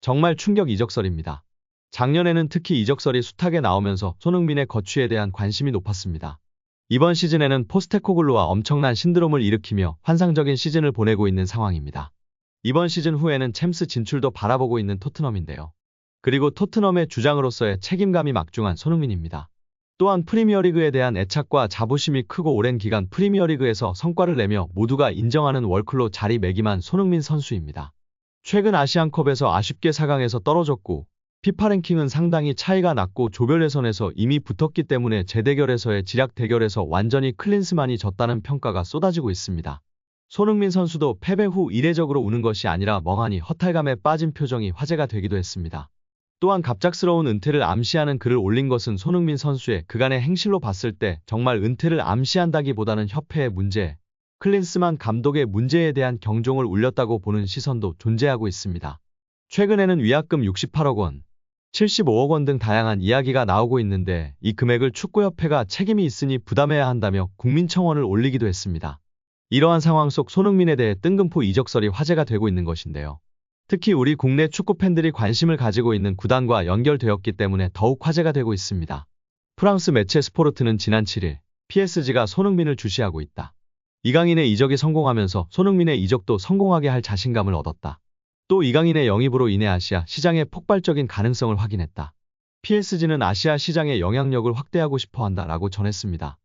정말 충격 이적설입니다. 작년에는 특히 이적설이 숱하게 나오면서 손흥민의 거취에 대한 관심이 높았습니다. 이번 시즌에는 포스테코글루와 엄청난 신드롬을 일으키며 환상적인 시즌을 보내고 있는 상황입니다. 이번 시즌 후에는 챔스 진출도 바라보고 있는 토트넘인데요. 그리고 토트넘의 주장으로서의 책임감이 막중한 손흥민입니다. 또한 프리미어리그에 대한 애착과 자부심이 크고 오랜 기간 프리미어리그에서 성과를 내며 모두가 인정하는 월클로 자리매김한 손흥민 선수입니다. 최근 아시안컵에서 아쉽게 4강에서 떨어졌고 피파 랭킹은 상당히 차이가 났고 조별 예선에서 이미 붙었기 때문에 재대결에서의 지략 대결에서 완전히 클린스만이 졌다는 평가가 쏟아지고 있습니다. 손흥민 선수도 패배 후 이례적으로 우는 것이 아니라 멍하니 허탈감에 빠진 표정이 화제가 되기도 했습니다. 또한 갑작스러운 은퇴를 암시하는 글을 올린 것은 손흥민 선수의 그간의 행실로 봤을 때 정말 은퇴를 암시한다기보다는 협회의 문제, 클린스만 감독의 문제에 대한 경종을 울렸다고 보는 시선도 존재하고 있습니다. 최근에는 위약금 68억 원, 75억 원 등 다양한 이야기가 나오고 있는데 이 금액을 축구협회가 책임이 있으니 부담해야 한다며 국민청원을 올리기도 했습니다. 이러한 상황 속 손흥민에 대해 뜬금포 이적설이 화제가 되고 있는 것인데요. 특히 우리 국내 축구 팬들이 관심을 가지고 있는 구단과 연결되었기 때문에 더욱 화제가 되고 있습니다. 프랑스 매체 스포르트는 지난 7일 PSG가 손흥민을 주시하고 있다. 이강인의 이적이 성공하면서 손흥민의 이적도 성공하게 할 자신감을 얻었다. 또 이강인의 영입으로 인해 아시아 시장의 폭발적인 가능성을 확인했다. PSG는 아시아 시장의 영향력을 확대하고 싶어 한다라고 전했습니다.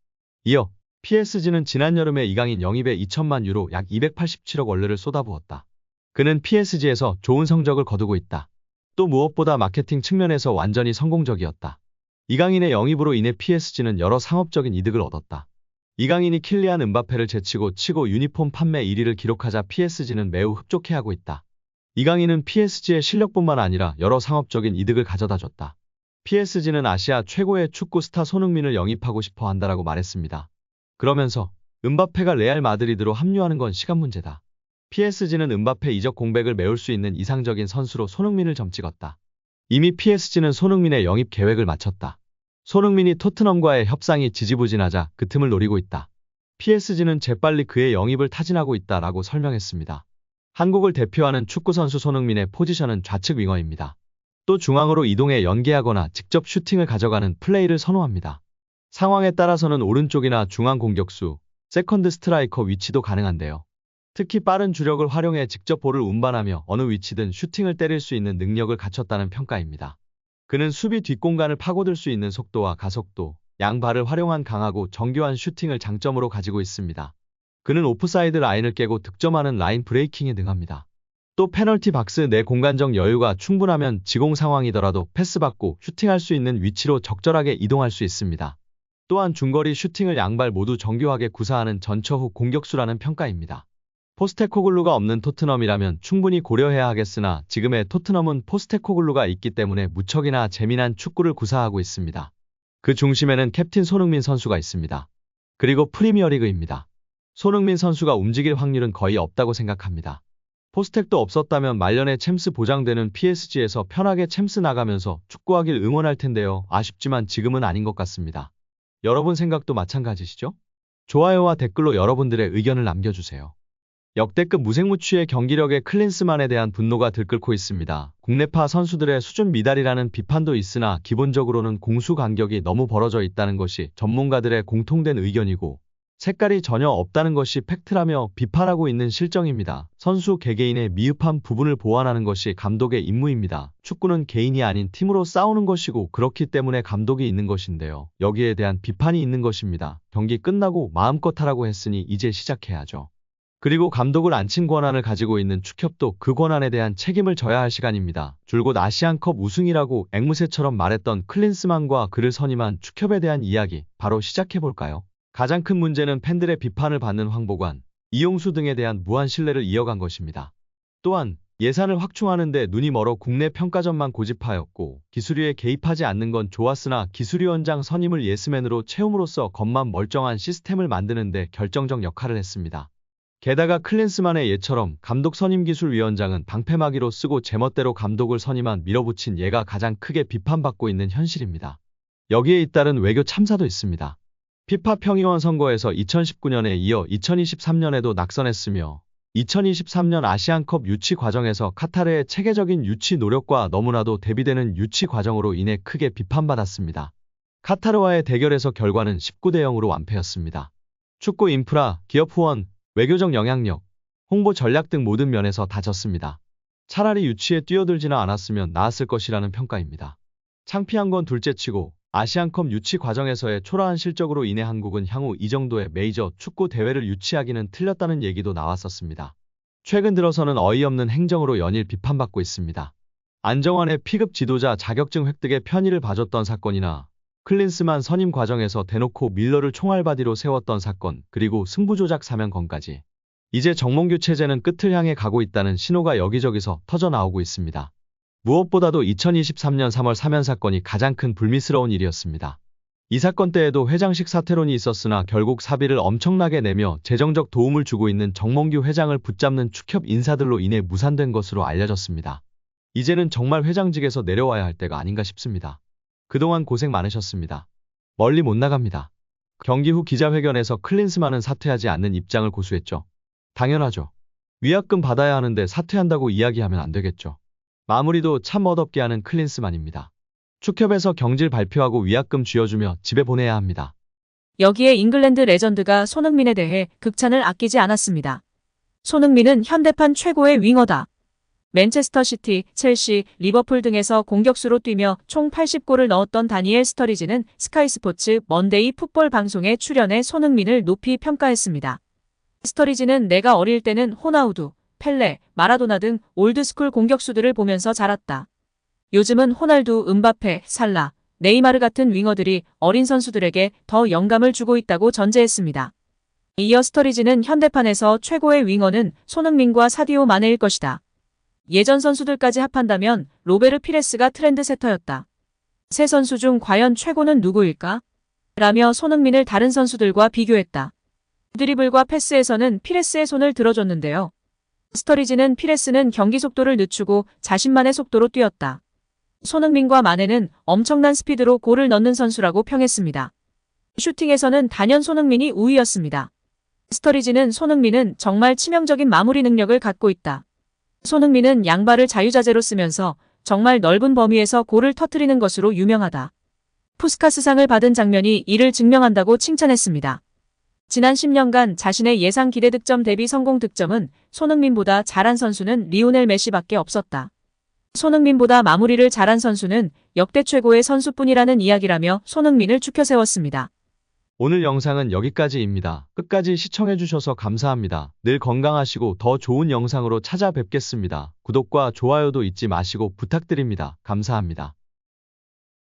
이어 PSG는 지난 여름에 이강인 영입에 2천만 유로 약 287억 원래를 쏟아부었다. 그는 PSG에서 좋은 성적을 거두고 있다. 또 무엇보다 마케팅 측면에서 완전히 성공적이었다. 이강인의 영입으로 인해 PSG는 여러 상업적인 이득을 얻었다. 이강인이 킬리안 은바페를 제치고 치고 유니폼 판매 1위를 기록하자 PSG는 매우 흡족해하고 있다. 이강인은 PSG의 실력뿐만 아니라 여러 상업적인 이득을 가져다 줬다. PSG는 아시아 최고의 축구 스타 손흥민을 영입하고 싶어 한다라고 말했습니다. 그러면서 은바페가 레알 마드리드로 합류하는 건 시간 문제다. PSG는 은바페 이적 공백을 메울 수 있는 이상적인 선수로 손흥민을 점찍었다. 이미 PSG는 손흥민의 영입 계획을 마쳤다. 손흥민이 토트넘과의 협상이 지지부진하자 그 틈을 노리고 있다. PSG는 재빨리 그의 영입을 타진하고 있다라고 설명했습니다. 한국을 대표하는 축구선수 손흥민의 포지션은 좌측 윙어입니다. 또 중앙으로 이동해 연계하거나 직접 슈팅을 가져가는 플레이를 선호합니다. 상황에 따라서는 오른쪽이나 중앙 공격수, 세컨드 스트라이커 위치도 가능한데요. 특히 빠른 주력을 활용해 직접 볼을 운반하며 어느 위치든 슈팅을 때릴 수 있는 능력을 갖췄다는 평가입니다. 그는 수비 뒷공간을 파고들 수 있는 속도와 가속도, 양발을 활용한 강하고 정교한 슈팅을 장점으로 가지고 있습니다. 그는 오프사이드 라인을 깨고 득점하는 라인 브레이킹에 능합니다. 또 페널티 박스 내 공간적 여유가 충분하면 지공 상황이더라도 패스받고 슈팅할 수 있는 위치로 적절하게 이동할 수 있습니다. 또한 중거리 슈팅을 양발 모두 정교하게 구사하는 전처후 공격수라는 평가입니다. 포스테코글루가 없는 토트넘이라면 충분히 고려해야 하겠으나 지금의 토트넘은 포스테코글루가 있기 때문에 무척이나 재미난 축구를 구사하고 있습니다. 그 중심에는 캡틴 손흥민 선수가 있습니다. 그리고 프리미어리그입니다. 손흥민 선수가 움직일 확률은 거의 없다고 생각합니다. 포스텍도 없었다면 말년에 챔스 보장되는 PSG에서 편하게 챔스 나가면서 축구하길 응원할 텐데요. 아쉽지만 지금은 아닌 것 같습니다. 여러분 생각도 마찬가지시죠? 좋아요와 댓글로 여러분들의 의견을 남겨주세요. 역대급 무색무취의 경기력에 클린스만에 대한 분노가 들끓고 있습니다. 국내파 선수들의 수준 미달이라는 비판도 있으나 기본적으로는 공수 간격이 너무 벌어져 있다는 것이 전문가들의 공통된 의견이고 색깔이 전혀 없다는 것이 팩트라며 비판하고 있는 실정입니다. 선수 개개인의 미흡한 부분을 보완하는 것이 감독의 임무입니다. 축구는 개인이 아닌 팀으로 싸우는 것이고 그렇기 때문에 감독이 있는 것인데요. 여기에 대한 비판이 있는 것입니다. 경기 끝나고 마음껏 하라고 했으니 이제 시작해야죠. 그리고 감독을 앉힌 권한을 가지고 있는 축협도 그 권한에 대한 책임을 져야 할 시간입니다. 줄곧 아시안컵 우승이라고 앵무새처럼 말했던 클린스만과 그를 선임한 축협에 대한 이야기 바로 시작해볼까요? 가장 큰 문제는 팬들의 비판을 받는 황보관, 이용수 등에 대한 무한 신뢰를 이어간 것입니다. 또한 예산을 확충하는데 눈이 멀어 국내 평가전만 고집하였고 기술위에 개입하지 않는 건 좋았으나 기술위원장 선임을 예스맨으로 채움으로써 겉만 멀쩡한 시스템을 만드는데 결정적 역할을 했습니다. 게다가 클린스만의 예처럼 감독 선임기술위원장은 방패막이로 쓰고 제멋대로 감독을 선임한 밀어붙인 예가 가장 크게 비판받고 있는 현실입니다. 여기에 잇따른 외교 참사도 있습니다. 피파 평의원 선거에서 2019년에 이어 2023년에도 낙선했으며 2023년 아시안컵 유치 과정에서 카타르의 체계적인 유치 노력과 너무나도 대비되는 유치 과정으로 인해 크게 비판받았습니다. 카타르와의 대결에서 결과는 19대 0으로 완패였습니다. 축구 인프라, 기업 후원, 외교적 영향력, 홍보 전략 등 모든 면에서 다 졌습니다. 차라리 유치에 뛰어들지나 않았으면 나았을 것이라는 평가입니다. 창피한 건 둘째치고 아시안컵 유치 과정에서의 초라한 실적으로 인해 한국은 향후 이 정도의 메이저 축구 대회를 유치하기는 틀렸다는 얘기도 나왔었습니다. 최근 들어서는 어이없는 행정으로 연일 비판받고 있습니다. 안정환의 P급 지도자 자격증 획득에 편의를 봐줬던 사건이나 클린스만 선임 과정에서 대놓고 밀러를 총알바디로 세웠던 사건, 그리고 승부조작 사면건까지. 이제 정몽규 체제는 끝을 향해 가고 있다는 신호가 여기저기서 터져나오고 있습니다. 무엇보다도 2023년 3월 사면 사건이 가장 큰 불미스러운 일이었습니다. 이 사건 때에도 회장식 사퇴론이 있었으나 결국 사비를 엄청나게 내며 재정적 도움을 주고 있는 정몽규 회장을 붙잡는 축협 인사들로 인해 무산된 것으로 알려졌습니다. 이제는 정말 회장직에서 내려와야 할 때가 아닌가 싶습니다. 그동안 고생 많으셨습니다. 멀리 못 나갑니다. 경기 후 기자회견에서 클린스만은 사퇴하지 않는 입장을 고수했죠. 당연하죠. 위약금 받아야 하는데 사퇴한다고 이야기하면 안 되겠죠. 마무리도 참 멋없게 하는 클린스만입니다. 축협에서 경질 발표하고 위약금 쥐어주며 집에 보내야 합니다. 여기에 잉글랜드 레전드가 손흥민에 대해 극찬을 아끼지 않았습니다. 손흥민은 현대판 최고의 윙어다. 맨체스터 시티, 첼시, 리버풀 등에서 공격수로 뛰며 총 80골을 넣었던 다니엘 스터리지는 스카이 스포츠 먼데이 풋볼 방송에 출연해 손흥민을 높이 평가했습니다. 스터리지는 내가 어릴 때는 호나우두, 펠레, 마라도나 등 올드스쿨 공격수들을 보면서 자랐다. 요즘은 호날두, 음바페, 살라, 네이마르 같은 윙어들이 어린 선수들에게 더 영감을 주고 있다고 전제했습니다. 이어 스터리지는 현대판에서 최고의 윙어는 손흥민과 사디오 마네일 것이다. 예전 선수들까지 합한다면 로베르 피레스가 트렌드세터였다. 세 선수 중 과연 최고는 누구일까? 라며 손흥민을 다른 선수들과 비교했다. 드리블과 패스에서는 피레스의 손을 들어줬는데요. 스터리지는 피레스는 경기 속도를 늦추고 자신만의 속도로 뛰었다. 손흥민과 마네는 엄청난 스피드로 골을 넣는 선수라고 평했습니다. 슈팅에서는 단연 손흥민이 우위였습니다. 스터리지는 손흥민은 정말 치명적인 마무리 능력을 갖고 있다. 손흥민은 양발을 자유자재로 쓰면서 정말 넓은 범위에서 골을 터뜨리는 것으로 유명하다. 푸스카스상을 받은 장면이 이를 증명한다고 칭찬했습니다. 지난 10년간 자신의 예상 기대 득점 대비 성공 득점은 손흥민보다 잘한 선수는 리오넬 메시밖에 없었다. 손흥민보다 마무리를 잘한 선수는 역대 최고의 선수뿐이라는 이야기라며 손흥민을 추켜 세웠습니다. 오늘 영상은 여기까지입니다. 끝까지 시청해주셔서 감사합니다. 늘 건강하시고 더 좋은 영상으로 찾아뵙겠습니다. 구독과 좋아요도 잊지 마시고 부탁드립니다. 감사합니다.